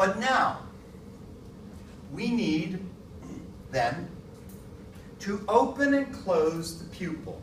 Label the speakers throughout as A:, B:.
A: But now, we need then to open and close the pupil.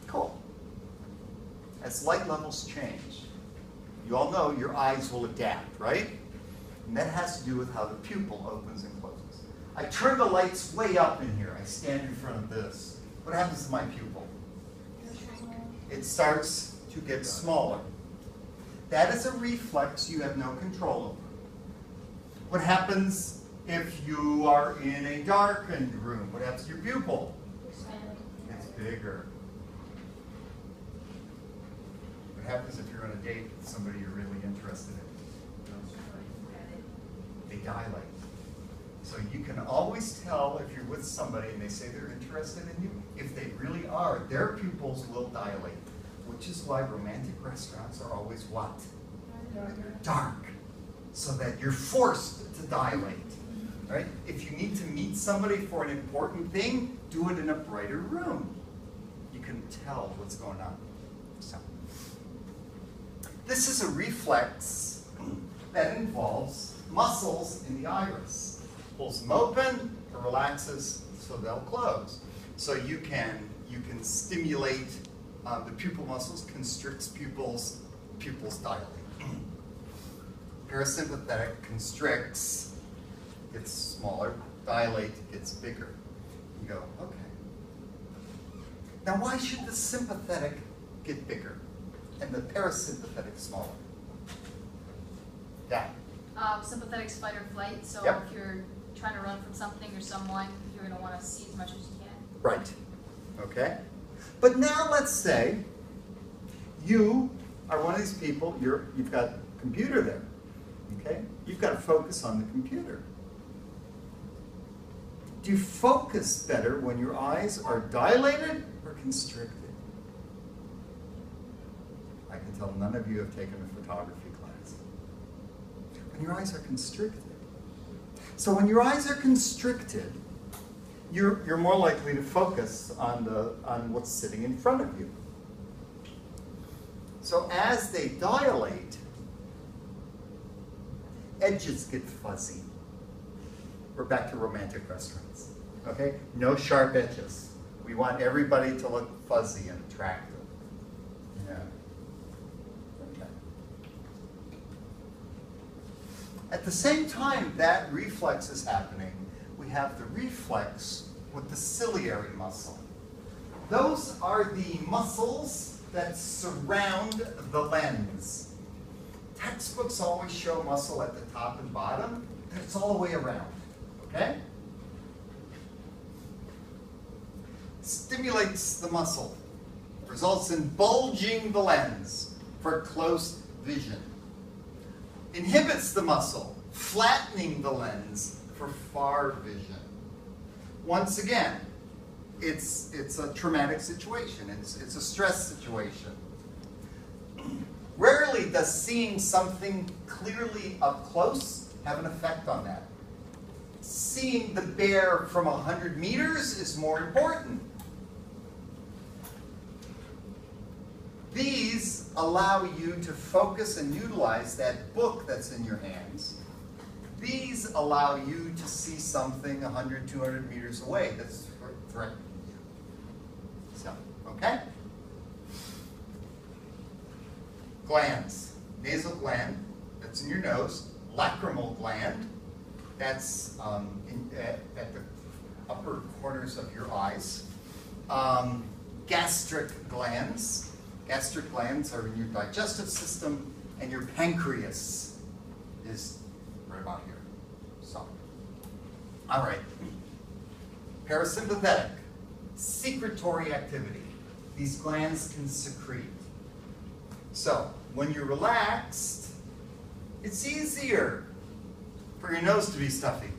A: Cool. As light levels change, you all know your eyes will adapt, right? And that has to do with how the pupil opens and closes. I turn the lights way up in here. I stand in front of this. What happens to my pupil? It starts to get smaller. That is a reflex you have no control over. What happens if you are in a darkened room? What happens to your pupil? It's bigger. What happens if you're on a date with somebody you're really interested in? They dilate. So you can always tell if you're with somebody and they say they're interested in you, if they really are, their pupils will dilate, which is why romantic restaurants are always what? Dark. So that you're forced to dilate, right? If you need to meet somebody for an important thing, do it in a brighter room. You can tell what's going on. So, this is a reflex that involves muscles in the iris. Pulls them open or relaxes so they'll close. So you can stimulate the pupil muscles, constricts pupils, pupils dilate. Parasympathetic constricts, gets smaller, dilate, gets bigger. You go, okay. Now why should the sympathetic get bigger and the parasympathetic smaller? Yeah.
B: Sympathetic's fight or flight, so
A: Yep.
B: if you're trying to run from something or someone, you're going to want to see as much as you can.
A: Right. Okay. But now let's say you are one of these people, you've got a computer there. Okay? You've got to focus on the computer. Do you focus better when your eyes are dilated or constricted? I can tell none of you have taken a photography class. When your eyes are constricted. So when your eyes are constricted, you're more likely to focus on what's sitting in front of you. So as they dilate, edges get fuzzy. We're back to romantic restaurants. Okay? No sharp edges. We want everybody to look fuzzy and attractive. Yeah. Okay. At the same time that reflex is happening, we have the reflex with the ciliary muscle. Those are the muscles that surround the lens. Textbooks always show muscle at the top and bottom, and it's all the way around, okay? Stimulates the muscle, results in bulging the lens for close vision. Inhibits the muscle, flattening the lens for far vision. Once again, it's a traumatic situation, it's a stress situation. Rarely does seeing something clearly up close have an effect on that. Seeing the bear from 100 meters is more important. These allow you to focus and utilize that book that's in your hands. These allow you to see something 100, 200 meters away that's threatening you. So, okay? Glands. Nasal gland, that's in your nose. Lacrimal gland, that's at the upper corners of your eyes. Gastric glands. Gastric glands are in your digestive system, and your pancreas is right about here. So, all right. Parasympathetic, secretory activity. These glands can secrete. So, when you're relaxed, it's easier for your nose to be stuffy.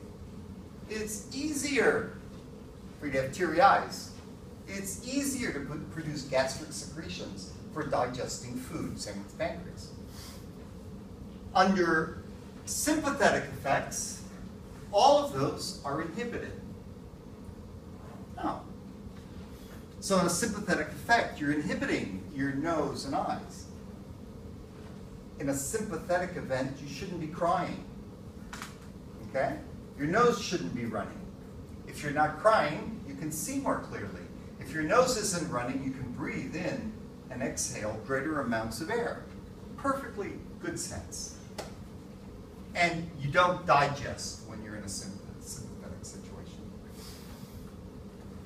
A: It's easier for you to have teary eyes. It's easier to produce gastric secretions for digesting food, same with the pancreas. Under sympathetic effects, all of those are inhibited. No. So in a sympathetic effect, you're inhibiting your nose and eyes. in a sympathetic event, you shouldn't be crying. Okay? Your nose shouldn't be running. If you're not crying, you can see more clearly. If your nose isn't running, you can breathe in and exhale greater amounts of air. Perfectly good sense. And you don't digest when you're in a sympathetic situation.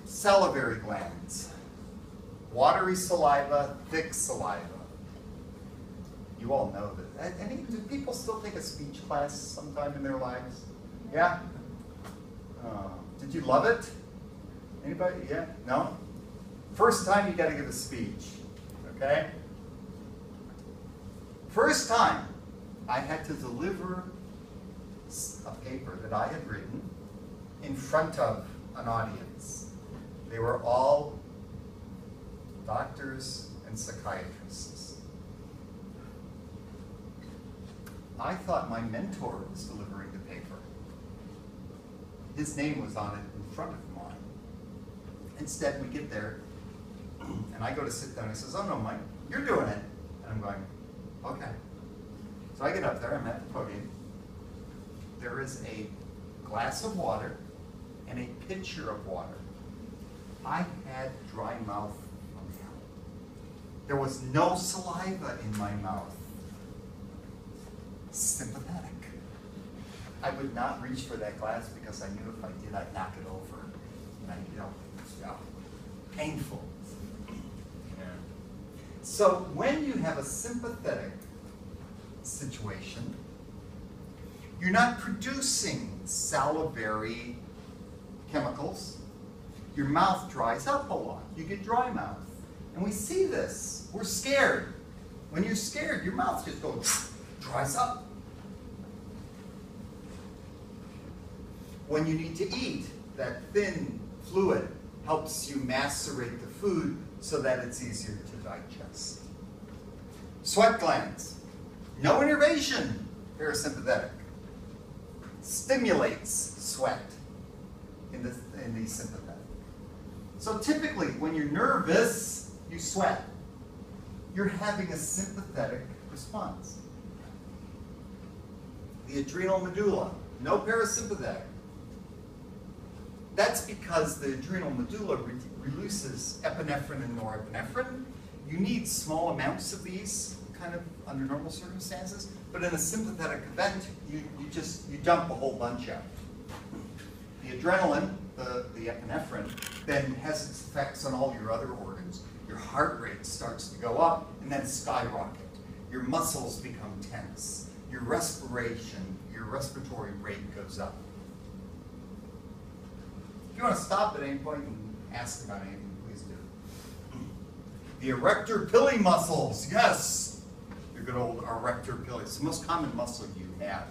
A: Salivary glands. Watery saliva, thick saliva. You all know that. Do people still take a speech class sometime in their lives? Yeah? Did you love it? Anybody? Yeah? No? First time you got to give a speech. Okay? First time I had to deliver a paper that I had written in front of an audience. They were all doctors and psychiatrists. I thought my mentor was delivering the paper. His name was on it in front of mine. Instead, we get there, and I go to sit down. He says, "Oh no, Mike, you're doing it." And I'm going, "Okay." So I get up there, I'm at the podium. There is a glass of water and a pitcher of water. I had dry mouth from hell. There was no saliva in my mouth. Sympathetic. I would not reach for that glass because I knew if I did, I'd knock it over. And painful. Yeah. So when you have a sympathetic situation, you're not producing salivary chemicals. Your mouth dries up a lot. You get dry mouth. And we see this. We're scared. When you're scared, your mouth just goes, dries up. When you need to eat, that thin fluid helps you macerate the food so that it's easier to digest. Sweat glands. No innervation, parasympathetic. Stimulates sweat in the sympathetic. So typically, when you're nervous, you sweat. You're having a sympathetic response. The adrenal medulla, no parasympathetic. That's because the adrenal medulla releases epinephrine and norepinephrine. You need small amounts of these kind of under normal circumstances, but in a sympathetic event, you dump a whole bunch out. The adrenaline, the epinephrine, then has its effects on all your other organs. Your heart rate starts to go up and then skyrocket. Your muscles become tense. Your respiratory rate goes up. If you want to stop at any point and ask about anything, please do. The erector pili muscles, yes! Your good old erector pili. It's the most common muscle you have.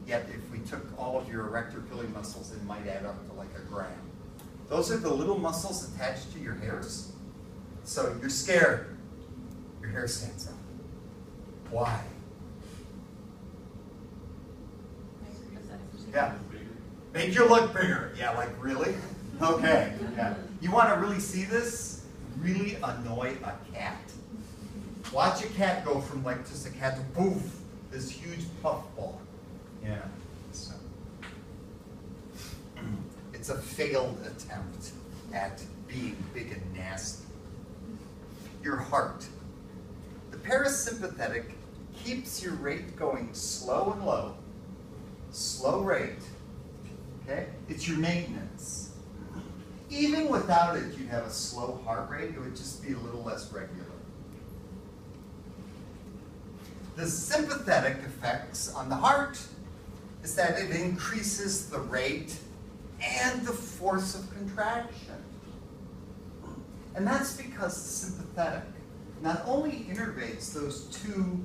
A: Yet if we took all of your erector pili muscles, it might add up to like a gram. Those are the little muscles attached to your hairs. So you're scared. Your hair stands up. Why? Yeah. Make you look bigger. Yeah, like really? Okay. Yeah. You want to really see this? Really annoy a cat. Watch a cat go from like just a cat to poof, this huge puffball. Yeah. So. It's a failed attempt at being big and nasty. Your heart. The parasympathetic keeps your rate going slow and low. Slow rate. Okay? It's your maintenance. Even without it, you'd have a slow heart rate. It would just be a little less regular. The sympathetic effects on the heart is that it increases the rate and the force of contraction. And that's because the sympathetic not only innervates those two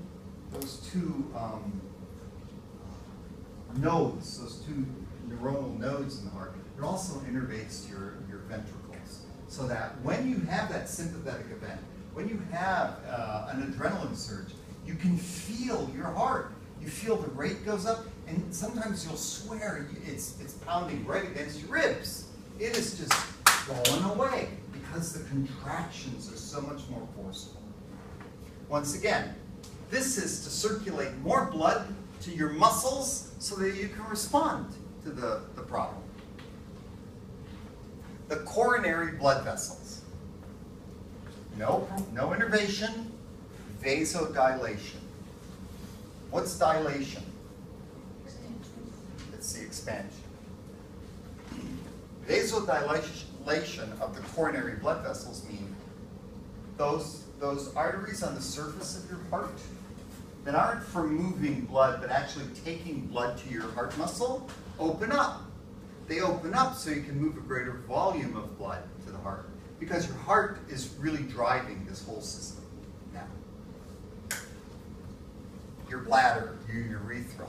A: nodes, those two neuronal nodes in the heart, it also innervates your ventricles. So that when you have that sympathetic event, when you have an adrenaline surge, you can feel your heart. You feel the rate goes up, and sometimes you'll swear it's pounding right against your ribs. It is just going away because the contractions are so much more forceful. Once again, This is to circulate more blood to your muscles so that you can respond to the problem. The coronary blood vessels. No innervation, vasodilation. What's dilation? It's the expansion. Vasodilation of the coronary blood vessels mean those arteries on the surface of your heart that aren't for moving blood but actually taking blood to your heart muscle open up. They open up so you can move a greater volume of blood to the heart because your heart is really driving this whole system now. Your bladder, your urethra.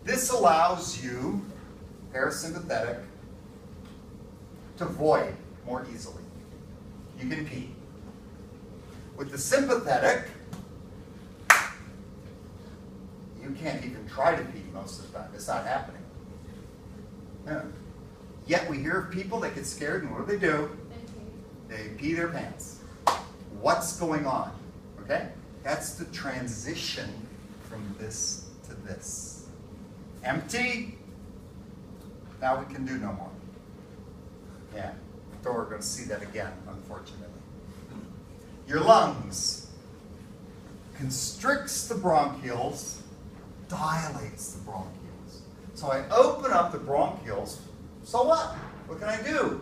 A: This allows you, parasympathetic, to void more easily. You can pee. With the sympathetic, you can't even try to pee most of the time. It's not happening. Yeah. Yet we hear of people that get scared, and what do? They pee their pants. What's going on? Okay? That's the transition from this to this. Empty. Now we can do no more. Yeah. So we're going to see that again, unfortunately. Your lungs constricts the bronchioles, dilates the bronchioles. So I open up the bronchioles, so what? What can I do?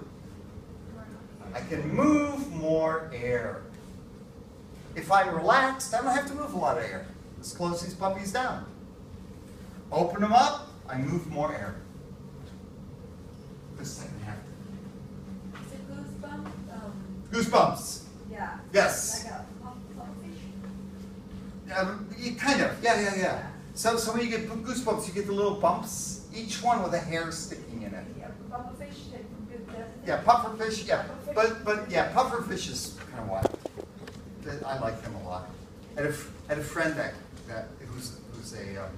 A: I can move more air. If I'm relaxed, I don't have to move a lot of air. Let's close these puppies down. Open them up, I move more air. The second half.
C: Is it goosebumps?
A: Goosebumps.
C: Yeah.
A: Yes.
C: Like a pufferfish?
A: Kind of. Yeah. So when you get goosebumps, you get the little bumps, each one with a hair sticking in it.
C: Yeah, pufferfish.
A: Yeah, pufferfish. Yeah, but yeah, pufferfish is kind of wild. I like them a lot. I had a friend who's a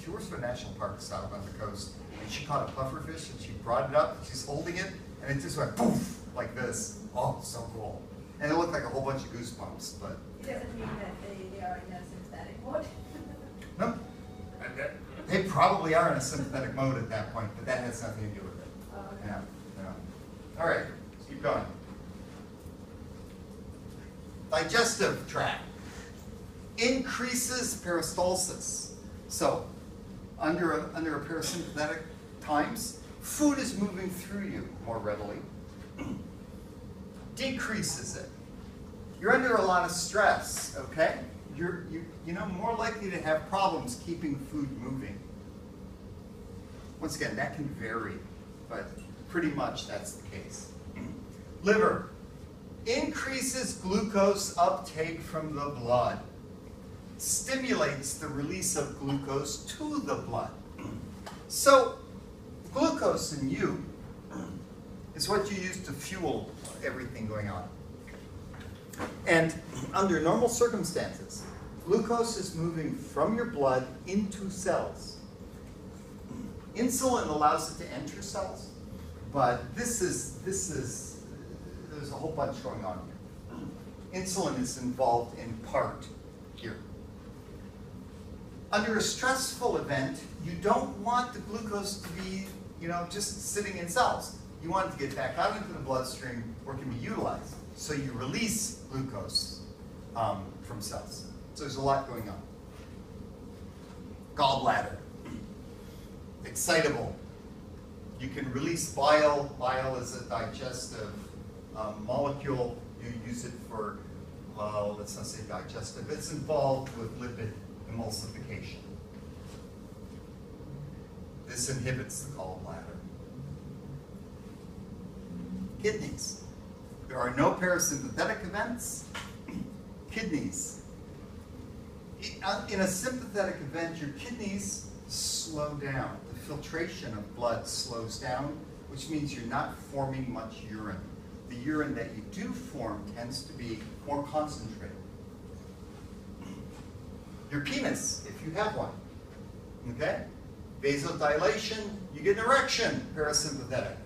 A: she works for national parks out on the coast, and she caught a pufferfish and she brought it up. She's holding it, and it just went poof like this. Oh, so cool! And it looked like a whole bunch of goosebumps, but.
C: It doesn't mean that they are in a sympathetic mode.
A: No. They probably are in a sympathetic mode at that point, but that has nothing to do with it.
C: Oh, okay.
A: Yeah. All right, let's keep going. Digestive tract increases peristalsis. So, under a parasympathetic times, food is moving through you more readily. Decreases it. You're under a lot of stress, okay? You're more likely to have problems keeping food moving. Once again, that can vary, but pretty much that's the case. Liver increases glucose uptake from the blood. Stimulates the release of glucose to the blood. So, glucose in you is what you use to fuel everything going on. And under normal circumstances, glucose is moving from your blood into cells. Insulin allows it to enter cells, but this is there's a whole bunch going on here. Insulin is involved in part here. Under a stressful event, you don't want the glucose to be, just sitting in cells. You want it to get back out into the bloodstream where it can be utilized. So you release glucose from cells. So there's a lot going on. Gallbladder. Excitable. You can release bile. Bile is a digestive molecule. You use it for, let's not say digestive. It's involved with lipid emulsification. This inhibits the gallbladder. Kidneys. There are no parasympathetic events. Kidneys. In a sympathetic event, your kidneys slow down. The filtration of blood slows down, which means you're not forming much urine. The urine that you do form tends to be more concentrated. Your penis, if you have one, okay? Vasodilation, you get an erection, parasympathetic.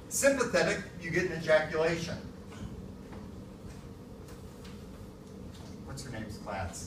A: Sympathetic, you get an ejaculation. plants.